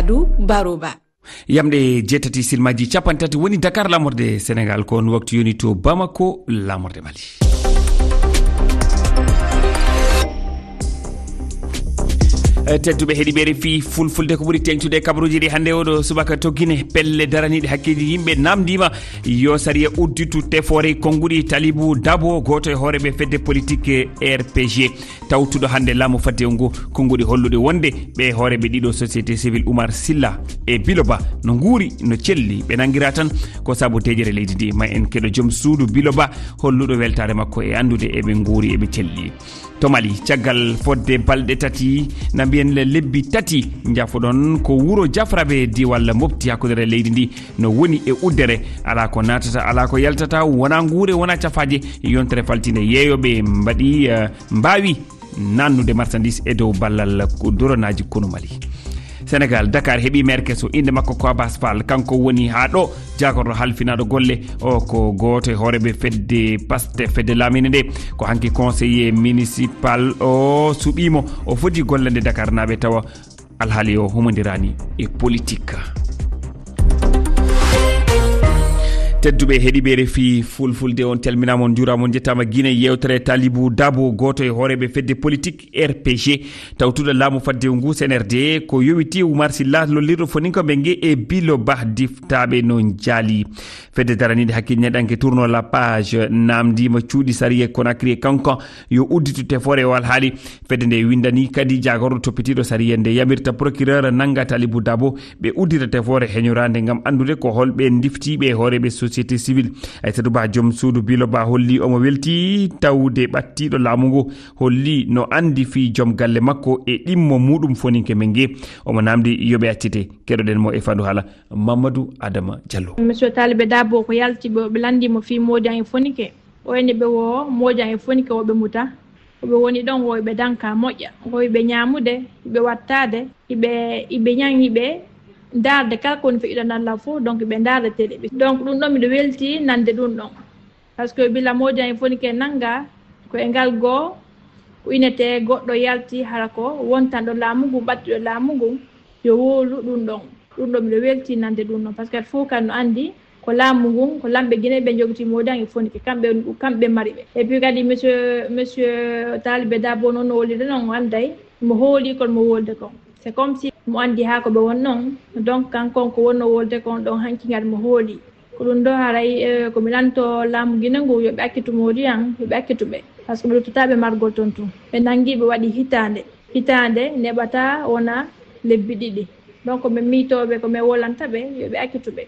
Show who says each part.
Speaker 1: Amadou Baroba.
Speaker 2: Yamde jettati silmaji capantati woni Dakar lamorde Sénégal ko on waktu yoni to Bamako lamorde Mali. Tedduɓe heeɗiɓe refi fulfulde ko ɓuri tengtude kabaruji ɗi hannde oɗo subaka toggine pelle daraniɗe hakkeji yimɓe namdima yo sariya udditu tefore konnguɗi Talibou Dabo goto e hooreɓe fedde politique RPG tawtuɗo hannde laamu fadde ngu konnguɗi hollude wonde ɓe hooreɓe ɗiɗo société civile Oumar Silla e Biloba no guuri no celli ɓe nanguira tan ko saabu dejere leydi ndi ma en keɗo joom suudu Biloba holluɗo weltare makko e andude eɓe guuri eɓe celli to Mali caggal fodde balɗe tati na mbiyen le lebbi tati jafoɗon ko wuro jafraɓe diwal mofti hakkodere leydi ndi no woni e uddere ala ko natata ala ko yaltata wona guure wona cafaje yontere faltine yeeyoɓe mbaɗi mbawi nannude marchandise e dow ballal doronaji kono Mali. Sénégal Dakar heɓi maire keso inde makko ko Abbas Fall kanko woni ha ɗo jagorɗo halfinaɗo golle o ko goto e hooreɓe fedde paste fedde lamine nde ko hanki conseiller municipal o suɓimo o foti gollande Dakar naɓe tawa alhaali o humodirani e politique. tedduɓe heeɗiɓe refi fulfulde on calminama on juurama on jettama guine yewtere Talibou Dabo goto e hooreɓe fedde politique RPG tawtuɗo laamu fadde ngu CNRD ko yowiti Oumar Silla lollirɗo foninko ɓe gue e Biloba diftaɓe no jaali fedde daranide hakkille neɗanke tourno la page namdima cuuɗi Sarié Conakry kanko yo udditu tefore o alhaali fedde nde windani kadi jagorɗo toppitiɗo Sarié nde yamirta procureur nanga Talibou Dabo ɓe uddita tefore heñorande gam andude ko holɓe diftiɓe hooreɓe société civile Aïssatou Ba joom suudu Biloba holli omo welti tawde ɓattiɗo laamu ngu holli no andi fi joom galle makko e ɗimmo muɗum foninke men gue omo namdi yoɓe accite keɗoɗen mo e fandu haala Mamadou Adama Diallo.
Speaker 3: Monsieur Talibé Dabo ko yalti ɓe landimo fi Modian e fonike o ene ɓe wo Modian e fonike woɓe muta oɓe woni ɗon woyɓe danka moƴƴa woyɓe ñamude ɓe wattade iɓe ñaŋiɓe darde kala ko woni feƴƴuɗo nalla fof donc ɓe darde télé ɓe donc ɗum ɗon miɗo welti nande ɗum ɗon par ce que bila Modian e fonike nanga ko e ngal goo inete goɗɗo yalti hara ko wontanɗo laamu ngu ɓattiɗo laamu ngu yo wolu ɗum ɗon miɗo welti nande ɗum ɗon par ce que fof kan no andi ko laamu ngun ko lamɓe guine ɓe jogiti Modian e fonike kamɓe mari ɓe et puis kadi monsieur Talibé Dabo noon no wollide noon anday mo hooli kon mo wolde kon c'est comme si mo andi ha ko ɓe won noon donc kankon ko wonno wolde kon ɗon hanki gadi mo hooli ko ɗum ɗo haray komi lanto laamu guine ngu yoɓe akkitu Modian yoɓe akkituɓe par ce que ɓe luttotaɓe margol toon tum ɓe nangi ɓe waɗi hitande neɓata wona lebbi ɗiɗi donc min mitoɓe ko min wolantaɓe yoɓe akkituɓe.